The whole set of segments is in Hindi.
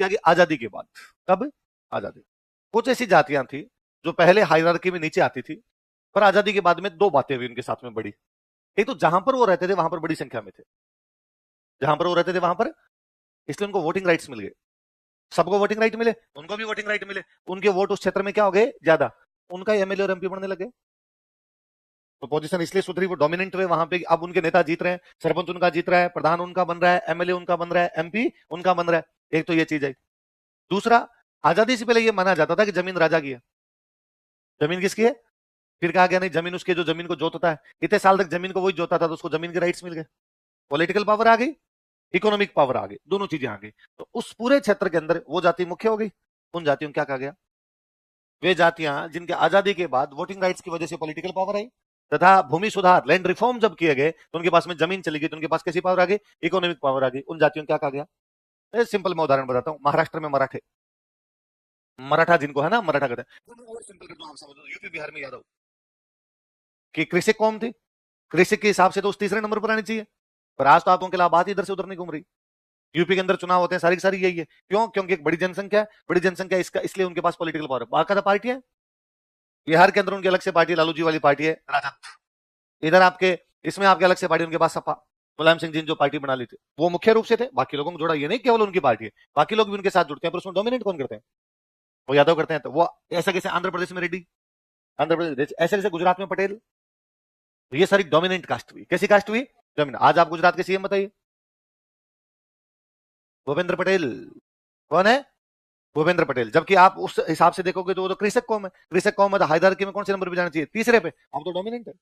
उसके आगे आजादी के बाद। कब? आजादी। कुछ ऐसी जातियां थी जो पहले हायरार्की में नीचे आती थी, पर आजादी के बाद में दो बातें हुई उनके साथ में बड़ी। एक तो जहां पर वो रहते थे वहां पर बड़ी संख्या में थे, जहां पर वो रहते थे वहां पर, इसलिए उनको वोटिंग राइट्स मिल गए। सबको वोटिंग राइट मिले, उनको भी वोटिंग राइट मिले, उनके वोट उस क्षेत्र में क्या हो गए? ज्यादा, उनका एमएलए और एमपी बनने लगे। तो पोजीशन इसलिए सुधरी, वो डोमिनेंट हुए वहां पे। अब उनके नेता जीत रहे हैं, सरपंच उनका जीत रहा है, प्रधान उनका बन रहा है, एमएलए उनका बन रहा है, एमपी उनका बन रहा है। एक तो ये चीज है। दूसरा, आजादी से पहले ये माना जाता था कि जमीन राजा की है। जमीन किसकी है? फिर कहा गया नहीं, जमीन उसके जो जमीन को जोतता है। इतने साल तक जमीन को वही जोता था, तो उसको जमीन के राइट्स मिल गए। पॉलिटिकल पावर आ गई, इकोनॉमिक पावर आ गई, दोनों चीजें आ गई। तो उस पूरे क्षेत्र के अंदर वो जाति मुख्य हो गई। उन जातियों को क्या कहा गया? वे जातियां जिनके आजादी के बाद वोटिंग राइट्स की वजह से पॉलिटिकल पावर आई, तथा भूमि सुधार, लैंड रिफॉर्म जब किए गए तो उनके पास में जमीन चली गई, तो उनके पास कैसी पावर आ गई? इकोनॉमिक पावर आ गई। उन जातियों को क्या कहा गया? सिंपल मैं उदाहरण बताता हूं। महाराष्ट्र में मराठे, मराठा जिनको है ना, मराठा कहते हैं। और सिंपल कर दो, आप समझो, यूपी बिहार में यादव की कृषि कौम थी। कृषि के हिसाब से तो उस तीसरे नंबर पर आनी चाहिए, पर आज तो आप उनके अलावा बात इधर से उधर नहीं घूम रही। यूपी के अंदर चुनाव होते हैं, सारी की सारी यही है। क्यों? क्योंकि एक बड़ी जनसंख्या है, बड़ी जनसंख्या इसका, इसलिए उनके पास पॉलिटिकल पावर है। बाकायदा पार्टी है। बिहार के अंदर उनकी अलग से पार्टी, लालू जी वाली पार्टी है, राजद। इधर आपके इसमें आपके अलग से पार्टी, उनके पास सपा, मुलायम सिंह जी जो पार्टी बना ली थी, वो मुख्य रूप से थे। बाकी लोगों को जोड़ा, ये नहीं केवल उनकी पार्टी है, बाकी लोग भी उनके साथ जुड़ते हैं, पर उसमें डोमिनेट कौन करते हैं? वो यादव करते हैं। तो वो ऐसा कैसे आंध्र प्रदेश में रेड्डी, आंध्र प्रदेश ऐसे कैसे गुजरात में पटेल। तो ये सारी डोमिनेंट कास्ट हुई। कैसी कास्ट हुई? डोमिनेंट। आज आप गुजरात के सीएम बताइए, भूपेंद्र पटेल। कौन है? भूपेंद्र पटेल। जबकि आप उस हिसाब से देखोगे तो वो तो कृषक कौम है। कृषक कौम है तो हायरार्की में कौन से नंबर पे जाना चाहिए? तीसरे पे। अब तो डोमिनेंट है,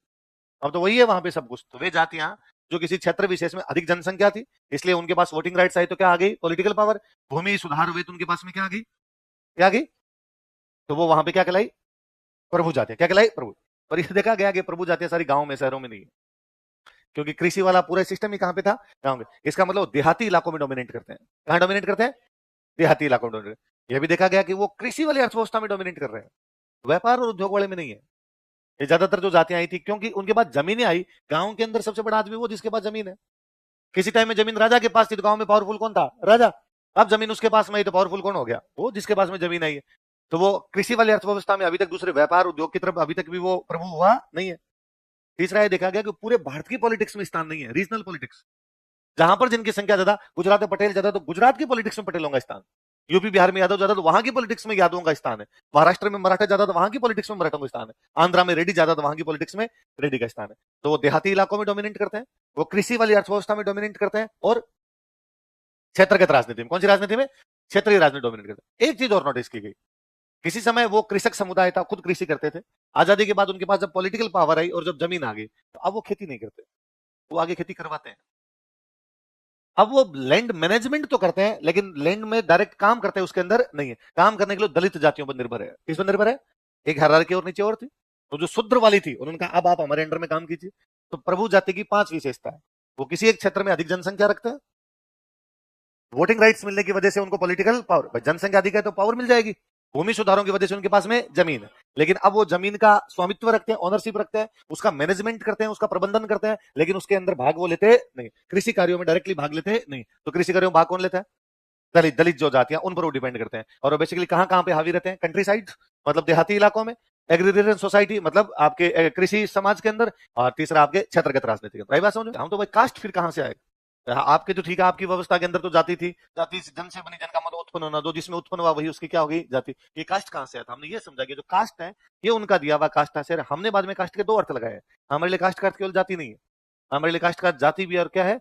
अब तो वही है वहां पे सब कुछ। तो वे जातियां जो किसी क्षेत्र विशेष में अधिक जनसंख्या थी, इसलिए उनके पास वोटिंग राइट्स आई, तो क्या आ गई? Political power. भूमि सुधार हुए तो उनके पास में क्या आ गई? क्या आ गई? तो वो वहां पे क्या कहलाई? प्रभु जातियां। क्या कहलाई? प्रभु। पर ये देखा गया कि प्रभु जातियां सारी गांव में, शहरों में नहीं है, क्योंकि कृषि वाला पूरा सिस्टम ही कहां पे था? गांव में। इसका मतलब देहाती इलाकों में डोमिनेट करते हैं। कहां डोमिनेट करते हैं? देहाती इलाकों में डोमिनेट। यह भी देखा गया कि वो कृषि वाली अर्थव्यवस्था में डोमिनेट कर रहे हैं, व्यापार और उद्योग वाले में नहीं है। ये ज्यादातर जो जातियां आई थी, क्योंकि उनके पास जमीनें आई। गांव के अंदर सबसे बड़ा आदमी वो जिसके पास जमीन है। किसी टाइम में जमीन राजा के पास थी, तो गांव में पावरफुल कौन था? राजा। अब जमीन उसके पास में आई तो पावरफुल कौन हो गया? वो जिसके पास में जमीन आई है। तो वो कृषि वाली अर्थव्यवस्था में अभी तक दूसरे व्यापार उद्योग की तरफ अभी तक भी वो प्रभु हुआ नहीं है। तीसरा ये देखा गया कि पूरे भारत की पॉलिटिक्स में स्थान नहीं है, रीजनल पॉलिटिक्स। जहां पर जिनकी संख्या ज्यादा, गुजरात में पटेल ज्यादा, तो गुजरात की पॉलिटिक्स में पटेलों का स्थान। यूपी बिहार में यादव ज्यादा, तो वहां की पॉलिटिक्स में यादवों का स्थान है। महाराष्ट्र में मराठा ज्यादा, तो वहां की पॉलिटिक्स में मराठों का स्थान है। आंध्रा में रेड्डी ज्यादा, तो वहां की पॉलिटिक्स में रेड्डी का स्थान है। तो वो देहाती इलाकों में डोमिनेट करते हैं, वो कृषि वाली अर्थव्यवस्था में डोमिनेट करते हैं, और क्षेत्रगत राजनीति में, कौन सी राजनीति में? क्षेत्रीय राजनीति डोमिनेट करते हैं। एक चीज और नोटिस की गई, किसी समय वो कृषक समुदाय था, खुद कृषि करते थे। आजादी के बाद उनके पास जब पॉलिटिकल पावर आई और जब जमीन आ गई, तो अब वो खेती नहीं करते, वो आगे खेती करवाते हैं। अब वो लैंड मैनेजमेंट तो करते हैं, लेकिन लैंड में डायरेक्ट काम करते हैं उसके अंदर नहीं है। काम करने के लिए दलित जातियों पर निर्भर है। किस पर निर्भर है? एक हायरार्की और नीचे और थी, तो जो शूद्र वाली थी उन्होंने कहा अब आप हमारे अंडर में काम कीजिए। तो प्रभु जाति की 5 विशेषता है। वो किसी एक क्षेत्र में अधिक जनसंख्या रखते हैं, वोटिंग राइट्स मिलने की वजह से उनको पॉलिटिकल पावर, जनसंख्या अधिक है तो पावर मिल जाएगी। भूमि सुधारों की वजह से उनके पास में जमीन है, लेकिन अब वो जमीन का स्वामित्व रखते हैं, ओनरशिप रखते हैं, उसका मैनेजमेंट करते हैं, उसका प्रबंधन करते हैं, लेकिन उसके अंदर भाग वो लेते नहीं। कृषि कार्यों में डायरेक्टली भाग लेते नहीं। तो कृषि कार्यों में भाग कौन लेता है? दलित। दलित जो जातियां, उन पर वो डिपेंड करते हैं। और वो बेसिकली कहां कहां पे हावी रहते हैं? कंट्री साइड, मतलब देहाती इलाकों में। एग्रीकल्चर सोसाइटी, मतलब आपके कृषि समाज के अंदर। और तीसरा आपके क्षेत्रगत राजनीति के अंदर। बात समझ? हम तो भाई कास्ट फिर कहां से आएगा? आपके तो ठीक है, आपकी व्यवस्था के अंदर तो जाति थी, जाति जन से बनी, जन का मतलब उत्पन्न होना, जो जिसमें उत्पन्न हुआ वही उसकी क्या होगी? जाति। ये कास्ट कहां से आया था? हमने ये समझा कि जो कास्ट है ये उनका दिया हुआ कास्ट है। हमने बाद में कास्ट के 2 अर्थ लगाए। हमारे लिए कास्ट का अर्थ केवल जाति नहीं है, हमारे लिए कास्ट का जाति भी और क्या है?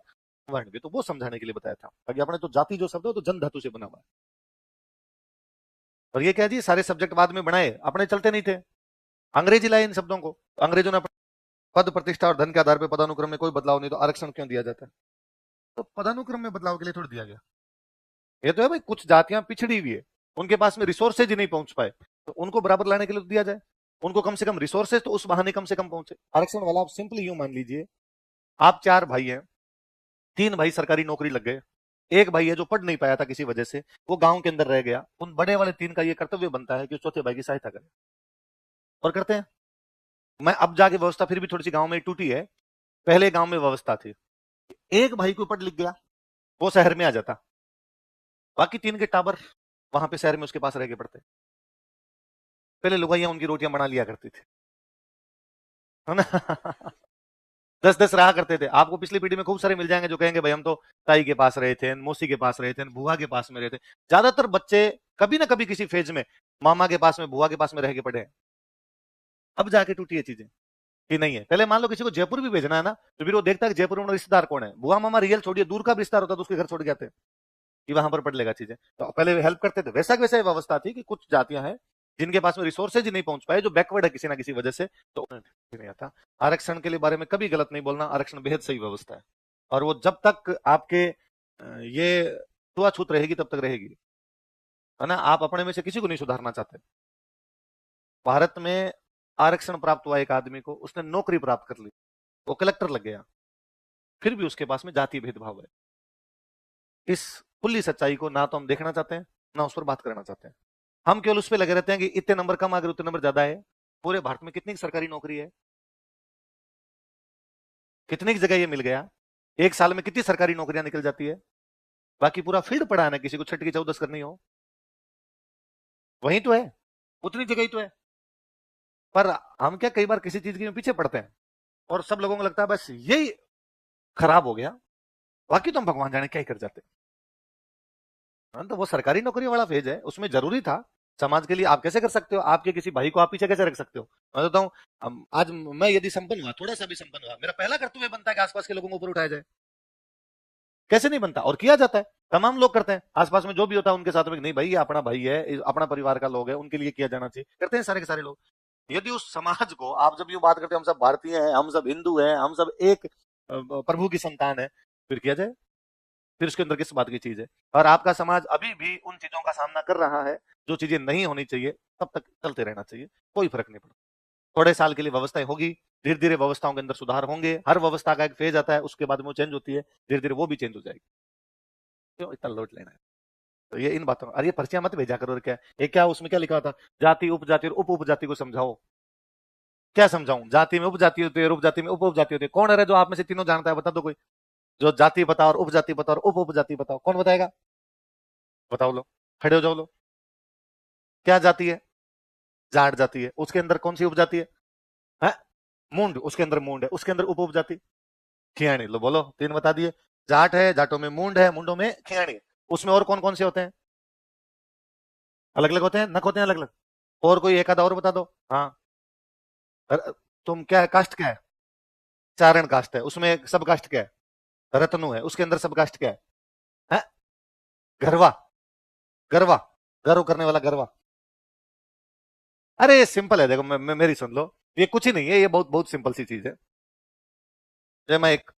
वर्ण भी। तो वो समझाने के लिए बताया था, ताकि अपने तो जाति जो शब्द है तो जन धातु से बना हुआ है। और ये क्या जी, सारे सब्जेक्ट बाद में बनाए, अपने चलते नहीं थे, अंग्रेजी लाए इन शब्दों को। अंग्रेजों ने पद प्रतिष्ठा और धन के आधार पर पदानुक्रम में कोई बदलाव नहीं, तो आरक्षण क्यों दिया जाता है? तो पदानुक्रम में बदलाव के लिए थोड़ी दिया गया। ये तो है भाई, कुछ जातियां पिछड़ी हुई है, उनके पास में रिसोर्सेज ही नहीं पहुंच पाए, तो उनको बराबर लाने के लिए तो दिया जाए। उनको कम से कम रिसोर्सेज तो उस बहाने कम से कम पहुंचे। आरक्षण वाला आप सिंपली यूं मान लीजिए, आप 4 भाई हैं, 3 भाई सरकारी नौकरी लग गए, एक भाई है जो पढ़ नहीं पाया था किसी वजह से, वो गांव के अंदर रह गया। उन बड़े वाले 3 का ये कर्तव्य बनता है कि चौथे भाई की सहायता करें, और करते हैं। मैं अब जाके व्यवस्था फिर भी थोड़ी सी गांव में टूटी है। पहले गांव में व्यवस्था थी, एक भाई को पढ़ लिख गया, वो शहर में आ जाता, बाकी 3 के टाबर वहां पे शहर में उसके पास रह के पड़ते। पहले लुगाइयां उनकी रोटियां बना लिया करती थी, है ना। 10-10 रहा करते थे। आपको पिछली पीढ़ी में खूब सारे मिल जाएंगे जो कहेंगे भाई हम तो ताई के पास रहे थे, मौसी के पास रहे थे, बुआ के पास में रहे थे। ज्यादातर बच्चे कभी ना कभी किसी फेज में मामा के पास में, बुआ के पास में रह के पड़े हैं। अब जाके टूटी है चीजें कि नहीं है। पहले मान लो किसी को जयपुर भी भेजना है ना, तो फिर वो देखता है कि जयपुर में रिश्तेदार कौन है। बुआ मामा रियल छोड़िए, दूर का भी रिश्तेदार होता तो उसके घर छोड़ के आते कि वहां पर पड़ लेगा चीजें। तो पहले हेल्प करते थे। वैसा वैसा व्यवस्था थी कि कुछ जातियां हैं जिनके पास में रिसोर्सेज ही नहीं पहुंच पाए, जो बैकवर्ड है किसी ना किसी वजह से, तो उन्हें नहीं आता। आरक्षण के लिए बारे में कभी गलत नहीं बोलना। आरक्षण बेहद सही व्यवस्था है, और वो जब तक आपके ये छुआछूत रहेगी तब तक रहेगी, है ना। आप अपने में से किसी को नहीं सुधारना चाहते। भारत में आरक्षण प्राप्त हुआ एक आदमी को, उसने नौकरी प्राप्त कर ली, वो कलेक्टर लग गया, फिर भी उसके पास में जाति भेदभाव है। इस खुली सच्चाई को ना तो हम देखना चाहते हैं, ना उस पर बात करना चाहते हैं। हम केवल उस पर लगे रहते हैं कि इतने नंबर कम आ गए, उतने नंबर ज्यादा है। पूरे भारत में कितनी सरकारी नौकरी है, कितनी जगह ये मिल गया, एक साल में कितनी सरकारी नौकरियां निकल जाती है। बाकी पूरा फील्ड पड़ा है ना, किसी को छठ की चौदस करनी हो, वही तो है, उतनी जगह ही तो है। पर हम क्या कई बार किसी चीज के पीछे पड़ते हैं और सब लोगों को लगता है बस यही खराब हो गया, बाकी तो हम भगवान जाने क्या ही कर जाते। हाँ, तो वो सरकारी नौकरी वाला फेज है, उसमें जरूरी था समाज के लिए। आप कैसे कर सकते हो, आपके किसी भाई को आप पीछे कैसे रख सकते हो। मैं बताता हूँ, आज मैं यदि संपन्न हुआ, थोड़ा सा भी संपन्न हुआ, मेरा पहला कर्तव्य बनता है कि आसपास के लोगों को ऊपर उठाया जाए। कैसे नहीं बनता, और किया जाता है, तमाम लोग करते हैं। आसपास में जो भी होता है उनके साथ में, नहीं भाई ये अपना भाई है, अपना परिवार का लोग है, उनके लिए किया जाना चाहिए, करते हैं सारे के सारे लोग। यदि उस समाज को आप जब ये बात करते हैं हम सब भारतीय हैं, हम सब हिंदू हैं, हम सब एक प्रभु की संतान है, फिर किया जाए, फिर उसके अंदर किस बात की चीज है। और आपका समाज अभी भी उन चीजों का सामना कर रहा है जो चीजें नहीं होनी चाहिए, तब तक चलते रहना चाहिए, कोई फर्क नहीं पड़ता। थोड़े साल के लिए व्यवस्थाएं होगी, धीरे धीरे व्यवस्थाओं के अंदर सुधार होंगे। हर व्यवस्था का एक फेज आता है, उसके बाद में वो चेंज होती है, धीरे धीरे वो भी चेंज हो जाएगी। क्यों इतना लोड लेना है। तो ये इन बातों, अरे ये पर्चियां मत भेजा करो। क्या ये, क्या उसमें क्या लिखा था, जाति उपजाति और उप उपजाति को समझाओ। क्या समझाऊं, जाति में उपजाति होती है, उपजाति में उप उपजाति होती है। कौन है जो आप में से तीनों जानता है, बता दो कोई, जो जाति बताओ और उपजाति बताओ और उप उपजाति बताओ, कौन बताएगा। बताओ लो, खड़े हो जाओ लो। क्या जाति है, जाट जाति है, उसके अंदर कौन सी उपजाति है, मूंड, उसके अंदर मूंड है, उसके अंदर उप उपजाति खियाणी। लो बोलो, 3 बता दिए। जाट है, जाटों में मूंड है, मुंडों में खियाणी है। उसमें और कौन कौन से होते हैं, अलग अलग होते हैं, नक होते हैं अलग अलग। और कोई एक आधा और बता दो। हाँ, तुम क्या है, कास्ट क्या है, चारण कास्ट है, उसमें सब कास्ट क्या है, रत्नु है, उसके अंदर सब कास्ट क्या है, गरवा, गरवा, गर्व करने वाला गरवा। अरे सिंपल है, देखो मेरी सुन लो, ये कुछ ही नहीं है, ये बहुत बहुत सिंपल सी चीज है। जब मैं एक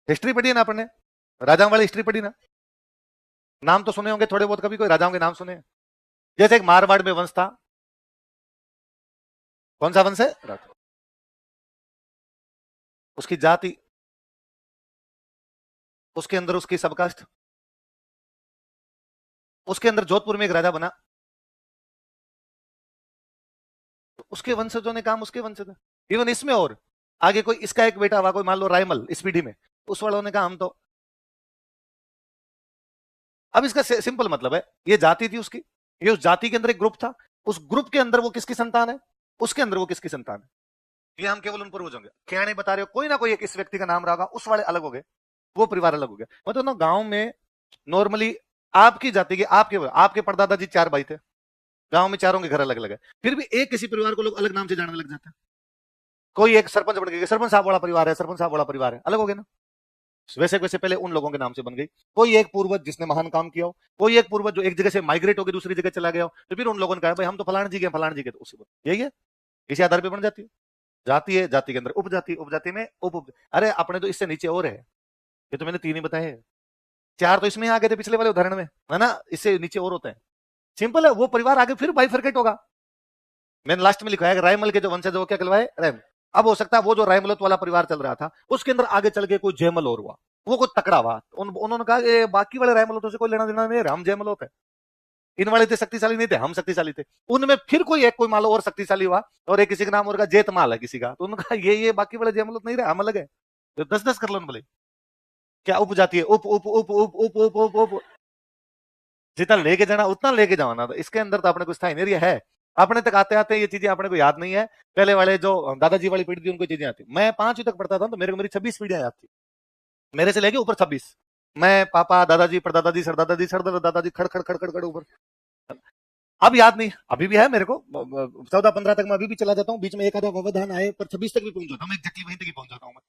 हिस्ट्री पढ़ी है ना आपने, राजाओं वाली हिस्ट्री पढ़ी ना, नाम तो सुने होंगे थोड़े बहुत, कभी कोई राजाओं के नाम सुने। जैसे एक मारवाड़ में वंश था, कौन सा वंश है, राठौर। उसकी जाति, उसके अंदर उसकी सबकास्ट, उसके अंदर जोधपुर में एक राजा बना, उसके वंशजों ने काम उसके वंशज। इवन इसमें और आगे कोई इसका एक बेटा हुआ, कोई मान लो रायमल इस पीढ़ी में, उस वालों ने कहा हम तो। अब इसका सिंपल मतलब है, ये जाति थी उसकी, ये उस जाति के अंदर एक ग्रुप था, उस ग्रुप के अंदर वो किसकी संतान है, उसके अंदर वो किसकी संतान है। ये हम केवल उन पूर्वज होंगे, क्या नहीं बता रहे हो, कोई ना कोई एक इस व्यक्ति का नाम रहा होगा, उस वाले अलग हो गए, वो परिवार अलग हो गया। मतलब ना गांव में नॉर्मली आपकी जाति के, आपके परदादा जी 4 भाई थे, गांव में चारों के घर अलग अलग है, फिर भी एक किसी परिवार को लोग अलग नाम से जानने लग जाते हैं। कोई एक सरपंच बन गया, सरपंच साहब वाला परिवार है, सरपंच साहब वाला परिवार है, अलग हो गए ना। वैसे वैसे पहले उन लोगों के नाम से बन गई। कोई एक पूर्वज जिसने महान काम किया हो, कोई एक पूर्वज जो एक जगह से माइग्रेट होकर दूसरी जगह चला गया हो, तो फिर उन लोगों ने कहा भाई हम तो फलाने जी के, फलाने जी के, तो उसी पर यही है, इसी आधार पर बन जाती है। जाति है, जाति के अंदर उपजाति, उपजाति में उप। अरे अपने तो इससे नीचे और है, ये तो मैंने 3 ही बताए हैं, 4 तो इसमें आ गए थे पिछले वाले उदाहरण में, है ना। इससे नीचे और होते हैं, सिंपल है। वो परिवार आगे फिर बाइफरकेट होगा। मैंने लास्ट में लिखा है रायमल के जो वंशज वो क्या कहलवाए, रैम। अब हो सकता है वो जो रायमलोत वाला परिवार चल रहा था, उसके अंदर आगे चल के कोई जयमल और हुआ, वो कोई तकड़ा हुआ, उन्होंने कहा बाकी वाले रायमलोतों से कोई लेना देना नहीं, हम जयमलोत है। इन वाले थे शक्तिशाली नहीं थे, हम शक्तिशाली थे। उनमें फिर कोई एक, कोई मान लो और शक्तिशाली हुआ, और एक किसी का नाम और का जेतमाल है किसी का, तो उन्होंने कहा ये बाकी वाले जयमलोत नहीं रहे, हम अलग है, तो 10-10 कर लो भले। क्या उप जाती है? उप उप उप उप उप उप उप उप जितना लेके जाना उतना लेके जाओ ना। तो इसके अंदर तो अपने को स्थायी नहीं है। अपने तक आते आते ये चीजें अपने को याद नहीं है। पहले वाले जो दादाजी वाली पीढ़ी थी उनको चीजें आती। मैं 5वीं तक पढ़ता था तो मेरे को मेरी 26 पीढ़ियां याद थी, मेरे से लेके ऊपर 26। मैं पापा, दादाजी, परदादाजी, सरदादाजी, सरदादाजी, खड़ खड़ खड़ खड़ खड़ ऊपर। अब याद नहीं, अभी भी है मेरे को 14-15 तक मैं अभी भी चला जाता हूँ, बीच में एक आधा व्यवधान आए, पर 26 तक भी पहुंच जाता हूँ मैं, एग्जैक्टली वहीं तक ही पहुंच जाता हूँ मैं।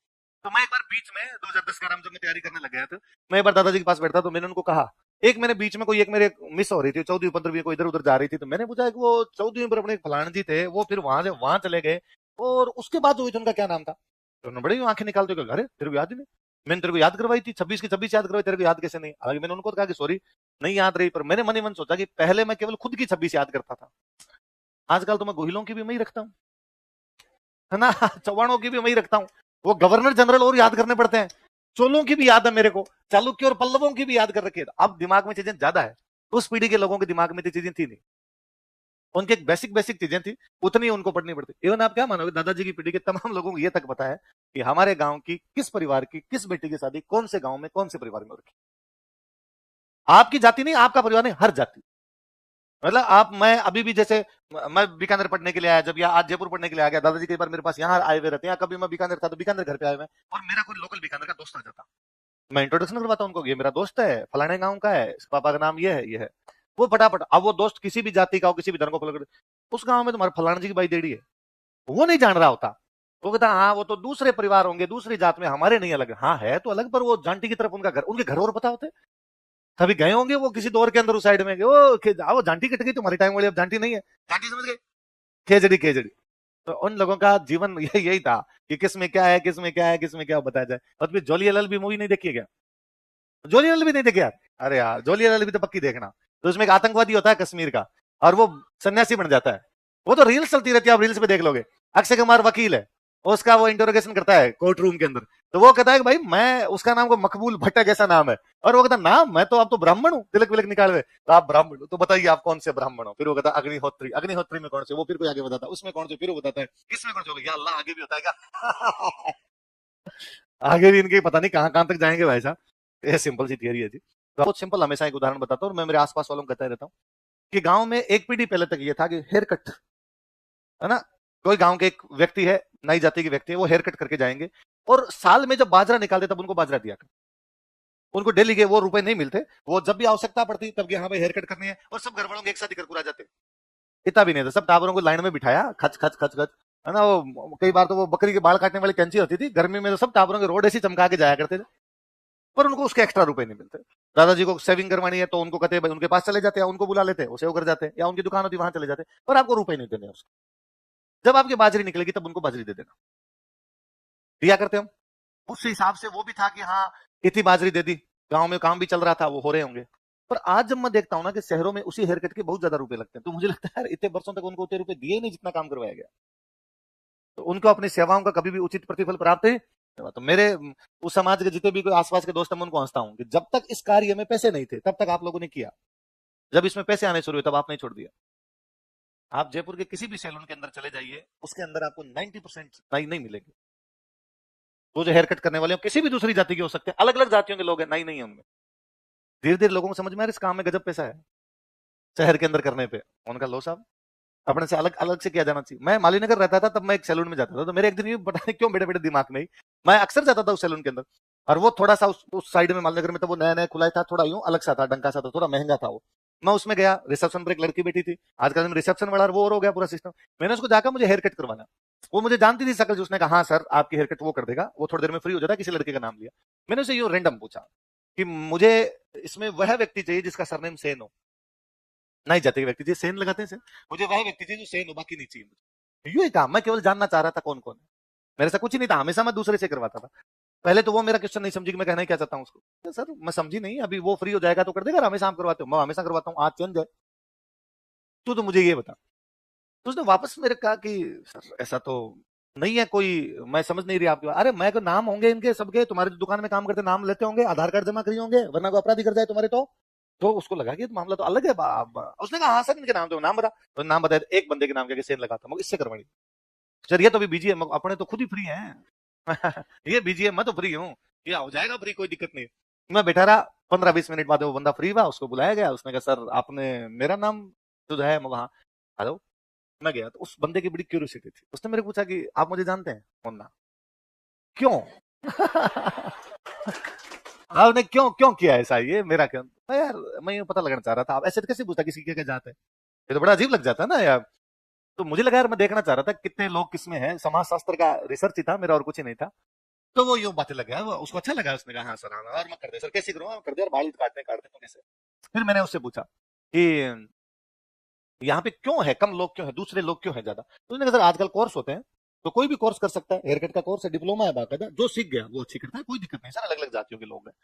तो मैं एक बार बीच में 2010 का जब मैं तैयारी करने लग गया था, मैं एक बार दादाजी के पास बैठा तो मैंने उनको कहा, एक मैंने बीच में कोई एक मेरे मिस हो रही थी, 14वीं 15वीं को इधर उधर जा रही थी, तो मैंने पूछा कि वो 14वीं पर अपने फलान जी थे, वो फिर वहां से वहां चले गए और उसके बाद जो हुई थी उनका क्या नाम था? तो उन्होंने बड़ी आंखें निकालते हुए, अरे तेरे को याद ही नहीं, मैंने तेरे को याद करवाई थी, 26 की 26 याद करवाई, तेरे को याद कैसे नहीं? हालांकि मैंने उनको कहा कि सॉरी नहीं याद रही, पर मैंने मन ही मन सोचा कि पहले मैं केवल खुद की 26 याद करता था, आजकल तो मैं गोहिलों की भी मैं ही रखता हूँ, है ना। चौहानों की भी मैं ही रखता हूँ। वो गवर्नर जनरल और याद करने पड़ते हैं, चोलों की भी याद है मेरे को, चालुक्य और पल्लवों की भी याद कर रखी है। अब दिमाग में चीजें ज्यादा है, उस पीढ़ी के लोगों के दिमाग में तो चीजें थी नहीं, उनकी एक बेसिक बेसिक चीजें थी, उतनी उनको पढ़नी पड़ती। इवन आप क्या मानोगे, दादाजी की पीढ़ी के तमाम लोगों को ये तक पता है कि हमारे गांव की किस परिवार की किस बेटी की शादी कौन से गांव में कौन से परिवार में हो रखी। आपकी जाति नहीं, आपका परिवार नहीं, हर जाति। मतलब आप, मैं अभी भी जैसे मैं बीकानेर पढ़ने के लिए आया जब, या आज जयपुर पढ़ने के लिए आ गया, दादाजी कई बार मेरे पास यहाँ आए हुए रहते हैं, कभी मैं बीकानेर था तो बीकानेर घर पे आए हुए, और मेरा कोई लोकल बीकानेर का दोस्त आ जाता, मैं इंट्रोडक्शन करवाता हूँ उनको, ये मेरा दोस्त है, फलाने गांव का है, इसके पापा का नाम ये है, ये है। वो फटाफट, अब वो दोस्त किसी भी जाति का हो, किसी भी धर्म को फॉलो कर, उस गांव में तुम्हारे फलाना जी की भाई देड़ी है, वो नहीं जान रहा होता। वो कहता हाँ वो तो दूसरे परिवार होंगे, दूसरी जात में, हमारे नहीं अलग। हाँ है तो अलग, पर वो जांटी की तरफ उनका घर, उनके घर और पता होते, कभी गए होंगे वो किसी दौर के अंदर उस साइड में, वो जांटी कट गई तुम्हारी टाइम वाली, अब जांटी नहीं है, जांटी समझ गए, खेजड़ी खेजड़ी। तो उन लोगों का जीवन यही था कि किस में क्या है, किस में क्या है, किस में क्या बताया जाए। और फिर जोली लाल भी मूवी नहीं देखी है क्या? जोली लाल भी नहीं देखी यार? अरे यार जोली लाल भी तो पक्की देखना। तो उसमें एक आतंकवादी होता है कश्मीर का, और वो सन्यासी बन जाता है, वो तो रील्स चलती रहती है, आप रील्स पे देख लोगे। अक्षय कुमार वकील है, उसका वो इंटरोगेशन करता है कोर्ट रूम के अंदर, तो वो कहता है कि भाई मैं, उसका नाम को मकबूल भट्टा जैसा नाम है, और वो कहता नाम, मैं तो आप तो ब्राह्मण हूँ, तिलक विलक निकाल हुए, तो आप ब्राह्मण हो तो बताइए आप कौन से ब्राह्मण हो? फिर वो कहता अग्निहोत्री, अग्निहोत्री में कौन से, वो फिर कोई आगे बताता उसमें कौन से, फिर वो बताता है किसमें कौन से, या अल्लाह आगे भी होता है क्या? आगे भी इनके पता नहीं कहां कहां तक जाएंगे भाई साहब। ये सिंपल सी थियरी है जी। तो बहुत सिंपल, हमेशा एक उदाहरण बताता हूँ, और मैं मेरे आसपास वालों को कहता रहता हूँ कि गांव में एक पीढ़ी पहले तक ये था कि हेयर कट, है ना, कोई गांव के एक व्यक्ति है, नई जाति के व्यक्ति है, वो हेयर कट करके जाएंगे, और साल में जब बाजरा निकालते तब उनको बाजरा दिया कर, उनको डेली के वो रुपए नहीं मिलते, वो जब भी आवश्यकता पड़ती तब हाँ भाई हेयर कट करनी है, और सब घर वालों के एक साथ ही कर जाते। इतना भी नहीं था, सब टावरों को लाइन में बिठाया, खच खच खच खच, है ना। वो कई बार तो वो बकरी के बाल काटने वाली कैंची होती थी गर्मी में, तो सब टावरों के रोड ऐसी चमका के जाया करते थे, पर उनको उसके एक्स्ट्रा रुपए नहीं मिलते। दादाजी को सेविंग करवानी है तो उनको कहते हैं उनके पास चले जाते हैं, उनको बुला लेते हैं, उसे वो कर जाते हैं, या उनकी दुकान होती वहां चले जाते, पर आपको रुपए नहीं देने उसको। जब आपकी बाजरी निकलेगी तब उनको बाजरी दे देना, दिया करते हम। उस हिसाब से वो भी था कि हाँ इतनी बाजरी दे दी, गांव में काम भी चल रहा था, वो हो रहे होंगे। पर आज जब मैं देखता हूँ ना कि शहरों में उसी हेयर कट के बहुत ज्यादा रुपए लगते हैं, तो मुझे लगता है यार इतने वर्षों तक उनको उतने रुपए दिए ही नहीं जितना काम करवाया गया, तो उनको अपनी सेवाओं का कभी भी उचित प्रतिफल प्राप्त है। तो मेरे उस समाज के जितने भी कोई आसपास के दोस्त हैं, मैं उनको हंसता हूँ कि जब तक इस कार्य में पैसे नहीं थे तब तक आप लोगों ने किया, जब इसमें पैसे आने शुरू हुए तब आपने छोड़ दिया। आप जयपुर के किसी भी सैलून के अंदर चले जाइए, उसके अंदर आपको 90% नाई नहीं मिलेंगे। तो जो हेयर कट करने वाले हो किसी भी दूसरी जाति के हो सकते हैं, अलग अलग जातियों के लोग हैं, नाई नहीं है उनमें। धीरे धीरे लोगों को समझ में आ रहा है इस काम में गजब पैसा है, शहर के अंदर करने पे। उनका लो साहब अपने से अलग अलग से किया जाना चाहिए। मैं मालीनगर रहता था, तब मैं एक सैलून में जाता था, तो मेरे एक दिन ये पता नहीं क्यों बेटे बेटे दिमाग में ही, मैं अक्सर जाता था उस सैलून के अंदर, और वो थोड़ा सा उस साइड में मालीनगर में, तो वो नया नया खुला था, थोड़ा यूं अलग सा था, डंका सा था, थोड़ा महंगा था वो। मैं उसमें गया, रिसेप्शन पर एक लड़की बैठी थी, आजकल रिसेप्शन वाला वो और हो गया पूरा सिस्टम। मैंने उसको जाकर मुझे हेयर कट करवाना, वो मुझे जानती थी सकल, उसने कहा हाँ सर आपकी हेयर कट वो कर देगा, वो थोड़ी देर में फ्री हो जाता, किसी लड़के का नाम लिया। मैंने उसे यूं रेंडम पूछा कि मुझे इसमें वह व्यक्ति चाहिए जिसका सरनेम सेन हो, नहीं जाते व्यक्ति जी सेन लगाते हैं सेन, मुझे वह व्यक्ति चाहिए जो सेन हो, बाकी नहीं चाहिए मुझे। यू ही काम, मैं केवल जानना चाह रहा था कौन कौन है, मेरे से कुछ ही नहीं था, हमेशा मैं दूसरे से करवाता था। पहले तो वो मेरा क्वेश्चन नहीं समझी कि मैं कहना क्या चाहता हूँ उसको, तो सर मैं समझी नहीं, अभी वो फ्री हो जाएगा तो कर देगा, हमेशा हम करवाते हो, मैं हमेशा करवाता हूँ, आज चेंज है, तू तो मुझे ये बता। तो उसने वापस मेरे कहा कि सर ऐसा तो नहीं है कोई, मैं समझ नहीं रही आपकी बात। अरे मैं को नाम होंगे इनके सबके, तुम्हारे जो दुकान में काम करते नाम लेते होंगे, आधार कार्ड जमा करिए होंगे, वरना कोई अपराधी कर जाए तुम्हारे तो उसको लगा कि मामला तो अलग है। उसने कहा हाँ सर इनके नाम दो, नाम बता, तो नाम बताया, एक बंदे के नाम क्या सेन लगाता हूँ, इससे करवानी। सर ये तो अभी बिजी है, अपने तो खुद ही फ्री है। ये बिजी है, मैं तो फ्री हूँ, क्या हो जाएगा फ्री, कोई दिक्कत नहीं है। मैं बैठा रहा, 15-20 मिनट बाद वो बंदा फ्री हुआ, उसको बुलाया गया, उसने कहा सर आपने मेरा नाम जो है, मैं वहां हेलो, मैं गया तो उस बंदे की बड़ी क्यूरियोसिटी थी, उसने मेरे को पूछा कि आप मुझे जानते हैं, मुन्ना, क्यों? आपने क्यों क्यों किया ऐसा, ये मेरा क्यों? मैं यार, मैं ये पता लगाना चाह रहा था, आप ऐसे कैसे पूछा किसी के क्या जाते हैं, ये तो बड़ा अजीब लग जाता है ना यार। तो मुझे लगा यार, मैं देखना चाह रहा था कितने लोग किसमें है, समाज शास्त्र का रिसर्च ही था मेरा, और कुछ ही नहीं था। तो वो यूं बातें लग गया, वो उसको अच्छा लगा, उसने कहा हाँ सर, हाँ और मैं कर दे सर, कैसे करूँ, हाँ, कर दे, और बाल काटते काटते तो कैसे। फिर मैंने उससे पूछा कि यहाँ पे क्यों है कम लोग, क्यों है दूसरे लोग क्यों है ज्यादा, तो उसने कहा सर आजकल कोर्स होते हैं, तो कोई भी कोर्स कर सकता है, हेयर कट का कोर्स है, डिप्लोमा है बाकायदा, जो सीख गया वो अच्छी करता है, कोई दिक्कत नहीं सर, अलग अलग जातियों के लोग हैं।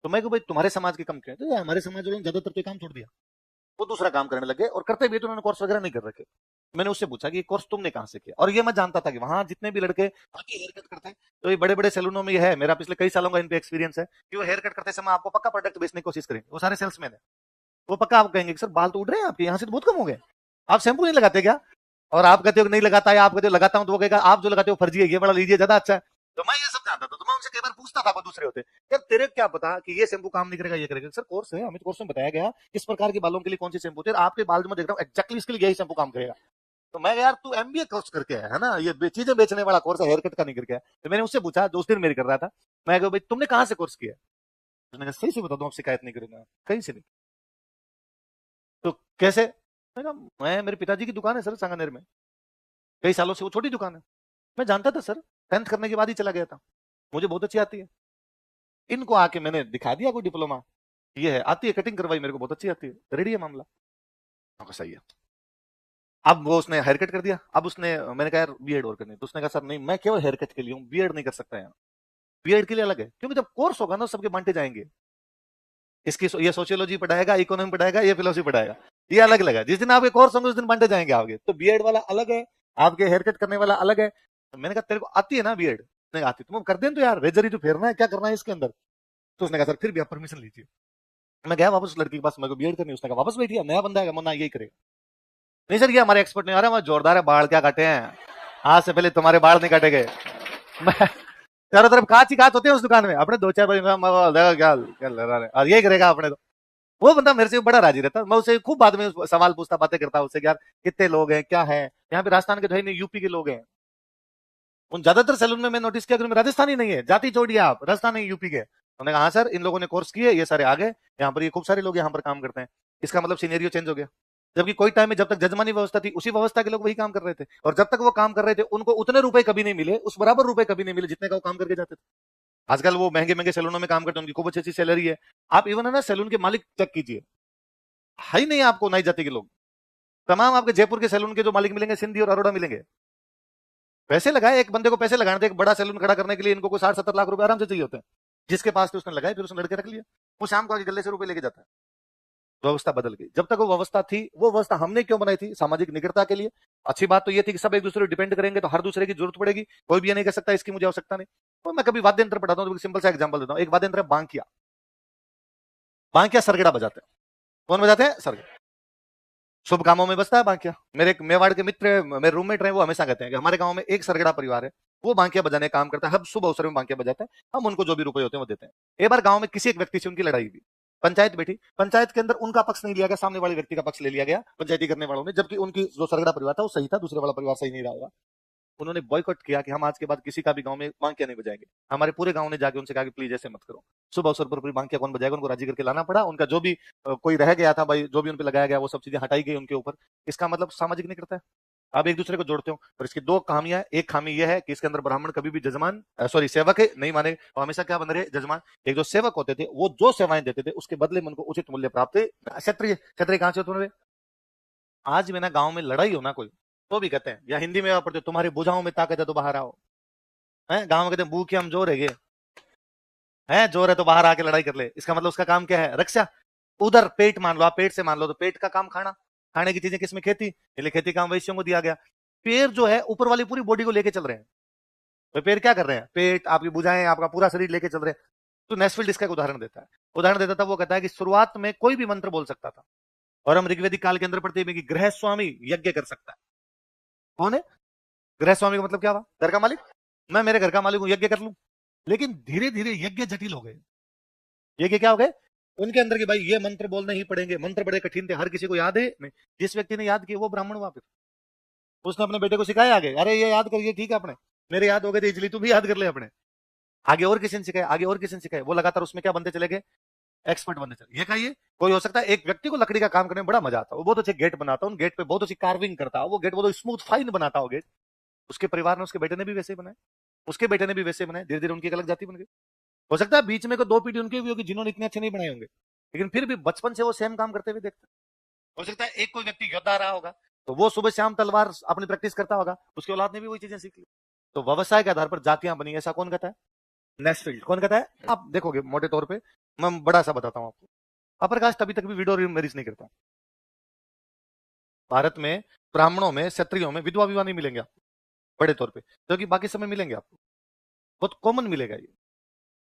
तो मैं भाई तुम्हारे समाज के कम क्यों है, तो यार हमारे समाज वालों ने ज्यादातर तो काम छोड़ दिया, वो दूसरा काम करने लगे, और करते भी तो उन्होंने कोर्स वगैरह नहीं कर रखे। मैंने उससे पूछा कि ये कोर्स तुमने कहाँ से किया, और ये मैं जानता था कि वहां जितने भी लड़के बाकी हेयर कट करते हैं, तो ये बड़े बड़े सैलूनों में ये है, मेरा पिछले कई सालों का इन पे एक्सपीरियंस है कि वो हेयर कट करते समय आपको पक्का प्रोडक्ट बेचने की कोशिश करेंगे, वो सारे सेल्समैन है, वो पक्का आपको कहेंगे कि सर बाल तो उड़ रहे हैं आपके, यहाँ से तो बहुत कम हो गए, आप शैम्पू नहीं लगाते क्या? और आप कहते हो कि नहीं लगाता है, आप कहते हो लगाता हूं, तो वो कहेगा आप जो लगाते हो फर्जी है, ये बड़ा लीजिए ज्यादा अच्छा है। तो मैं ये सब जानता था, तो मैं उनसे कई बार पूछता था, वो दूसरे होते यार तेरे क्या पता कि ये शैम्पू काम नहीं करेगा, ये करेगा, सर कोर्स है, हमें कोर्स में बताया गया किस प्रकार के बालों के लिए कौन सी शैम्पू होती है, आपके बाल जो मैं देख रहा हूँ एक्जैक्टली इसके लिए यही शैम्पू काम करेगा। तो मैं यार तू एमबीए कोर्स करके आया है ना, ये चीजें बेचने वाला कोर्स है, हेयर कट का नहीं करके आया। तो मैंने उससे पूछा, जो उस दिन मेरी कर रहा था, मैं कहा भाई तुमने कहाँ से कोर्स किया? उसने कहा सही से बता दो, शिकायत नहीं करूंगा, कहीं से नहीं। तो कैसे? मैं कहा मैं, मेरे पिताजी की दुकान है सर सांगानेर में, कई सालों से, वो छोटी दुकान है, मैं जानता था सर, 10th करने के बाद ही चला गया था, मुझे बहुत अच्छी आती है। इनको आके मैंने दिखा दिया कोई डिप्लोमा, ये है आती है, कटिंग करवाई, मेरे को बहुत अच्छी आती है, रेडी है मामला। सही है। अब वो उसने हेयर कट कर दिया, अब उसने, मैंने कहा यार बीएड और करनी, तो उसने कहा सर नहीं, मैं केवल हेयर कट के लिए हूँ, बीएड नहीं कर सकता यार, बीएड के लिए अलग है, क्योंकि जब कोर्स होगा ना सबके बांटे जाएंगे, इसकी ये सोशियोलॉजी पढ़ाएगा, इकोनॉमी पढ़ाएगा, ये फिलोसफी पढ़ाएगा, ये अलग अलग है, जिस दिन आपके कोर्स होंगे उस दिन बांटे जाएंगे आपके, तो बीएड वाला अलग है, आपके हेयर कट करने वाला अलग है। तो मैंने कहा तेरे को आती है ना बीएड? नहीं आती, तुम कर दें तो यार, रेजर ही तो फेरना है, क्या करना है इसके अंदर? तो उसने कहा सर फिर भी आप परमिशन लीजिए। मैं गया वापस लड़की के पास, मेरे को बीएड करनी, उसने कहा वापस बैठिए, नया बंदा है मुन्ना, यही करेगा। नहीं सर ये हमारे एक्सपर्ट नहीं आ रहा, जोरदार है, बाल क्या काटे हैं, आज से पहले तुम्हारे बाल नहीं काटे गए। मैं चारों तरफ कांच ही कांच होते हैं उस दुकान में, अपने दो चार बजे क्या क्या लगा रहे, और यही करेगा अपने तो। वो बंदा मेरे से बड़ा राजी रहता, मैं उससे खूब बाद में सवाल पूछता, बातें करता उससे, यार कितने लोग हैं, क्या है यहाँ पे, राजस्थान के तो है नहीं, यूपी के लोग हैं। उन ज्यादातर सैलून में मैं नोटिस किया कि राजस्थानी नहीं है, जाति छोड़िए आप, राजस्थान नहीं यूपी के। उन्होंने कहा हाँ सर, इन लोगों ने कोर्स किए, ये सारे आ गए यहाँ पर, ये खूब सारे लोग यहाँ पर काम करते हैं, इसका मतलब सीनेरियो चेंज हो गया। जबकि कोई टाइम में जब तक जजमानी व्यवस्था थी, उसी व्यवस्था के लोग वही काम कर रहे थे, और जब तक वो काम कर रहे थे उनको उतने रुपए कभी नहीं मिले, उस बराबर रुपए कभी नहीं मिले जितने का वो काम करके जाते थे। आजकल वो महंगे महंगे सैलूनों में काम करते हैं, उनकी खूब अच्छी अच्छी सैलरी है। आप इवन है ना सैलून के मालिक चेक कीजिए, है ही नहीं आपको नई जाति के लोग, तमाम आपके जयपुर के सैलून के जो मालिक मिलेंगे सिंधी और अरोड़ा मिलेंगे। पैसे लगाए, एक बंदे को पैसे लगाने थे एक बड़ा सैलून खड़ा करने के लिए, इनको को 60-70 लाख रुपए आराम से चाहिए होते हैं, जिसके पास थे उसने लगाए, फिर उसने लड़के रख लिया, वो शाम को आगे गले से रुपए लेके जाता है। व्यवस्था बदल गई, जब तक वो व्यवस्था थी, वो व्यवस्था हमने क्यों बनाई थी? सामाजिक निकटता के लिए। अच्छी बात तो ये थी कि सब एक दूसरे को डिपेंड करेंगे तो हर दूसरे की जरूरत पड़ेगी, कोई भी ये नहीं कह सकता इसकी मुझे आवश्यकता नहीं। तो मैं कभी वाद्य यंत्र पढ़ाता हूँ, तो सिंपल सा एग्जांपल देता हूँ, एक वाद्य यंत्र है बांकिया, बांकिया सरगड़ा बजाते हैं, कौन बजाते हैं? सरगड़ा, शुभ कामों में बजता है बांकिया। मेरे एक मेवाड़ के मित्र, मेरे रूममेट रहे, वो हमेशा कहते हैं कि हमारे गांव में एक सरगड़ा परिवार है, वो बांकिया बजाने का काम करता है, हर शुभ अवसर में बांकिया बजाता है, हम उनको जो भी रुपए होते हैं वो देते हैं। एक बार गांव में किसी एक व्यक्ति से उनकी लड़ाई हुई, पंचायत बैठी, पंचायत के अंदर उनका पक्ष नहीं लिया गया, सामने वाले व्यक्ति का पक्ष ले लिया गया पंचायती करने वालों ने, जबकि उनकी जो सरगड़ा परिवार था वो सही था, दूसरे वाला परिवार सही नहीं रहा होगा। उन्होंने बॉयकॉट किया कि हम आज के बाद किसी का भी गांव में बांकिया नहीं बजाएंगे। हमारे पूरे गांव ने जाके उनसे कहा कि प्लीज ऐसे मत करो, शुभ अवसर पर पूरी बांकिया कौन बजाएगा, उनको राजी करके लाना पड़ा। उनका जो भी कोई रह गया था भाई, जो भी उन पे लगाया गया वो सब चीजें हटाई गई उनके ऊपर। इसका मतलब सामाजिक नहीं करता है, आप एक दूसरे को जोड़ते हो। और इसकी दो खामियां, एक खामी यह है कि इसके अंदर ब्राह्मण कभी भी जजमान सॉरी सेवक है नहीं माने, और हमेशा क्या बन रहे जजमान। एक जो सेवक होते थे वो जो सेवाएं देते थे उसके बदले में उनको उचित मूल्य प्राप्त। क्षत्रिय, क्षत्रिय कहां से होते हैं? आज भी ना गांव में लड़ाई हो ना कोई, तो भी कहते हैं, या हिंदी में पढ़ते, तुम्हारी भुजाओं में ताकत है तो बाहर आओ। है गांव में कहते हैं भूखे हम जोर है जोर है तो बाहर आके लड़ाई कर ले। इसका मतलब उसका काम क्या है? रक्षा। उधर पेट मान लो, आप पेट से मान लो, तो पेट का काम खाना, खाने की चीजें किसमें? खेती, इसलिए खेती काम वैश्यों को दिया गया। पैर जो है ऊपर वाली पूरी बॉडी को लेके चल रहे हैं, तो पैर क्या कर रहे हैं? पेट, आपकी भुजाएं, आपका पूरा शरीर लेके चल रहे हैं। तो नेस्फिल्ड इसका एक उदाहरण देता है, वो कहता है कि शुरुआत में कोई भी मंत्र बोल सकता था, और हम ऋग्वेदिक काल के अंदर पढ़ते हैं कि गृह स्वामी यज्ञ कर सकता है। कौन है गृह स्वामी? का मतलब क्या हुआ? घर का मालिक। मैं मेरे घर का मालिक हूं, यज्ञ कर लूं? लेकिन धीरे धीरे यज्ञ जटिल हो गए। यज्ञ क्या हो गए उनके अंदर कि भाई ये मंत्र बोलने ही पड़ेंगे, मंत्र बड़े कठिन थे, हर किसी को याद है नहीं। जिस व्यक्ति ने याद किया वो ब्राह्मण हुआ, फिर उसने अपने बेटे को सिखाया आगे, अरे ये याद करिए, ठीक है अपने मेरे याद हो गए थे इसलिए तू भी याद कर ले अपने। आगे और किसी ने सिखाया, आगे और किसी ने सिखाया, वो लगातार उसमें क्या बनते चले गए, एक्सपर्ट बनते चले। ये कहिए कोई हो सकता है एक व्यक्ति को लकड़ी का काम करने में बड़ा मजा आता है, वो बहुत अच्छे गेट बनाता है, उन गेट पे बहुत अच्छी कार्विंग करता है, वो गेट बहुत स्मूथ फाइन बनाता हो गेट, उसके परिवार ने उसके बेटे ने भी वैसे ही बनाए, उसके बेटे ने भी वैसे बनाए, धीरे धीरे उनकी एक अलग जाति बन गई। हो सकता है बीच में को 2 पीढ़ी उनकी भी होगी जिन्होंने इतने अच्छे नहीं बनाए होंगे, लेकिन फिर भी बचपन से वो सेम काम करते हुए देखते। हो सकता है एक कोई व्यक्ति योद्धा रहा होगा तो वो सुबह शाम तलवार अपनी प्रैक्टिस करता होगा, उसकी औलाद ने भी वही चीजें सीख ली। तो व्यवसाय के आधार पर जातियां बनी, ऐसा कौन कहता है, नेस्फील्ड कौन कहता है। आप देखोगे मोटे तौर पे, मैं बड़ा सा बताता हूं आपको, अपर कास्ट अभी तक भी विडो मैरिज नहीं करता। भारत में ब्राह्मणों में क्षत्रियों में विधवा विवाह नहीं मिलेंगे आपको बड़े तौर पे, क्योंकि बाकी समय मिलेंगे आपको, बहुत कॉमन मिलेगा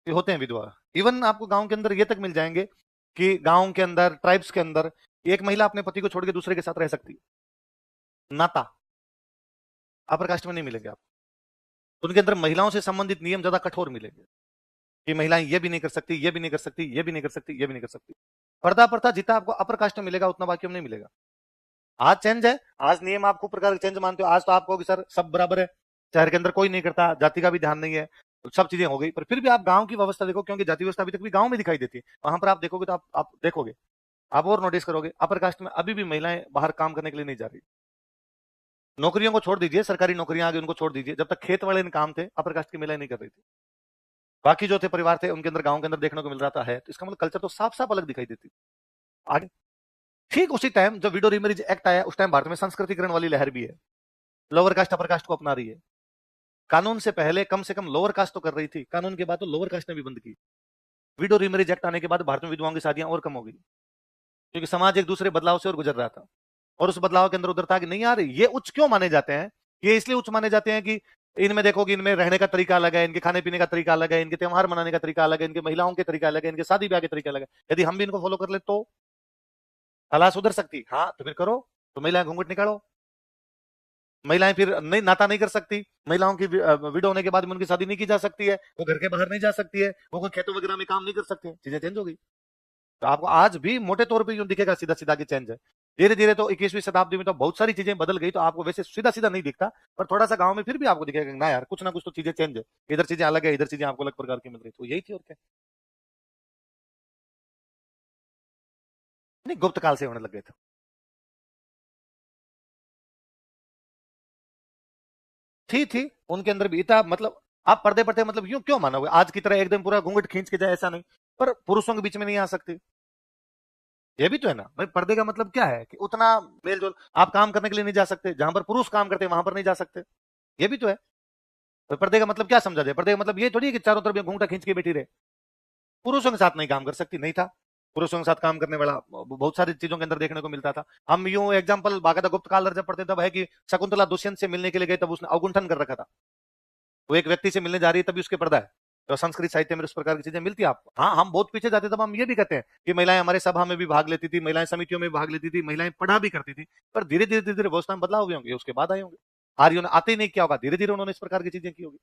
ये होते हैं विधवा। इवन आपको गांव के अंदर ये तक मिल जाएंगे कि गांव के अंदर ट्राइब्स के अंदर एक महिला अपने पति को छोड़ के दूसरे के साथ रह सकती है, नाता अपर कास्ट में नहीं मिलेंगे आपको। उनके अंदर महिलाओं से संबंधित नियम ज्यादा कठोर मिलेंगे कि महिलाएं ये भी नहीं कर सकती, ये भी नहीं कर सकती, ये भी नहीं कर सकती, ये भी नहीं कर सकती। पर्दा पर्दा जितना आपको अपर कास्ट में मिलेगा उतना बाकी में नहीं मिलेगा। आज चेंज है, आज नियम आप खूब प्रकार के चेंज मानते हो, आज तो आपको कि सर सब बराबर है, शहर के अंदर कोई नहीं करता, जाति का भी ध्यान नहीं है, सब चीजें हो गई, पर फिर भी आप गांव की व्यवस्था देखो, क्योंकि जाति व्यवस्था अभी तक भी गांव में दिखाई देती है, वहां पर आप देखोगे तो आप देखोगे, आप और नोटिस करोगे अपर कास्ट में अभी भी महिलाएं बाहर काम करने के लिए नहीं जा रही। नौकरियों को छोड़ दीजिए, सरकारी नौकरियां आगे उनको छोड़ दीजिए, जब तक खेत वाले काम थे अपर कास्ट की महिलाएं नहीं कर रही थी, बाकी जो थे परिवार थे उनके अंदर गांव के अंदर देखने को मिल रहा था है, तो इसका मतलब कल्चर तो साफ साफ अलग दिखाई देती आगे। ठीक उसी टाइम जब विडो रीमैरिज एक्ट आया उस टाइम भारत में संस्कृतिकरण वाली लहर भी है, लोअर कास्ट अपर कास्ट को अपना रही है। कानून से पहले कम से कम लोअर कास्ट तो कर रही थी, कानून के बाद तो लोअर कास्ट ने भी बंद की। विडो रीमैरिज एक्ट आने के बाद भारत में विधवाओं की शादियां और कम हो गई, क्योंकि समाज एक दूसरे बदलाव से और गुजर रहा था, और उस बदलाव के अंदर उधर था कि नहीं यार ये उच्च क्यों माने जाते हैं, ये इसलिए उच्च माने जाते हैं कि इनमें देखोगे इनमें रहने का तरीका अलग है, इनके खाने पीने का तरीका अलग है, इनके त्योहार मनाने का तरीका अलग है, इनके महिलाओं के तरीका अलग है, इनके शादी ब्याह के तरीका अलग है, यदि हम भी इनको फॉलो कर ले तो हालात सुधर सकती। हाँ तो फिर करो, तो महिलाएं घूंघट निकालो, महिलाएं फिर नहीं नाता नहीं कर सकती, महिलाओं की विडो होने के बाद में उनकी शादी नहीं की जा सकती है, वो घर के बाहर नहीं जा सकती है, वो कोई खेतों वगैरह में काम नहीं कर सकते, चीजें चेंज हो गई। तो आपको आज भी मोटे तौर पे यूं दिखेगा सीधा सीधा की चेंज है। धीरे धीरे तो 21वीं शताब्दी में तो बहुत सारी चीजें बदल गई, तो आपको वैसे सीधा सीधा नहीं दिखता, पर थोड़ा सा गांव में फिर भी आपको दिखेगा ना यार कुछ ना कुछ तो चीजें चेंज है, इधर चीजें अलग है, इधर चीजें आपको अलग प्रकार की मिल रही, तो यही थी और क्या। नहीं गुप्त काल से होने लग गए थे, थी उनके अंदर भी था, मतलब आप पर्दे पर्दे मतलब यूं क्यों मानोगे आज की तरह एकदम पूरा घूंघट खींच के जाए ऐसा नहीं, पर पुरुषों के बीच में नहीं आ सकती, ये भी तो है ना भाई। पर्दे का मतलब क्या है कि उतना मेल जोल, आप काम करने के लिए नहीं जा सकते, जहां पर पुरुष काम करते हैं वहां पर नहीं जा सकते, ये भी तो है। तो पर्दे का मतलब क्या समझा जाए, पर्दे का मतलब ये थोड़ी है कि चारों तरफ घूंघटा खींच के बैठी रहे, पुरुषों के साथ नहीं काम कर सकती, नहीं था पुरुषों के साथ काम करने वाला बहुत सारी चीजों के अंदर देखने को मिलता था। हम यूं एग्जाम्पल बाकायदा गुप्त काल जब पढ़ते तब है कि शकुंतला दुष्यंत से मिलने के लिए गए तब उसने अवगुंठन कर रखा था, वो एक व्यक्ति से मिलने जा रही है तभी उसके पर्दा है, तो संस्कृत साहित्य में उस प्रकार की चीजें मिलती है आपको। हाँ हम बहुत पीछे जाते तब हम ये भी कहते हैं कि महिलाएं हमारे सभा में भी भाग लेती थी, महिलाएं समितियों में भी भाग लेती थी, महिलाएं पढ़ा भी करती थी, पर धीरे धीरे धीरे धीरे व्यवस्था में बदलाव हुए होंगे, उसके बाद आए होंगे, आर्यों ने आते ही नहीं किया होगा, धीरे धीरे उन्होंने इस प्रकार की चीजें की होगी।